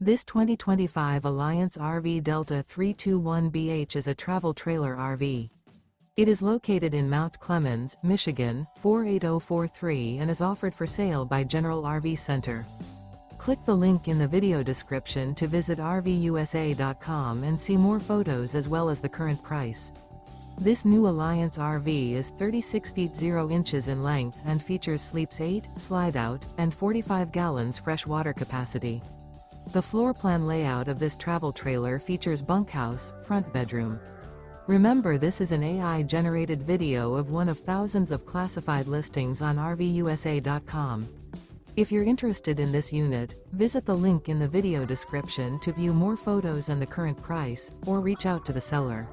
This 2025 Alliance RV Delta 321BH is a travel trailer RV. It is located in Mount Clemens, Michigan, 48043 and is offered for sale by General RV Center. Click the link in the video description to visit RVUSA.com and see more photos as well as the current price. This new Alliance RV is 36 feet 0 inches in length and features sleeps 8, slide-out, and 45 gallons fresh water capacity. The floor plan layout of this travel trailer features bunkhouse, front bedroom. Remember, this is an AI-generated video of one of thousands of classified listings on RVUSA.com. If you're interested in this unit, visit the link in the video description to view more photos and the current price, or reach out to the seller.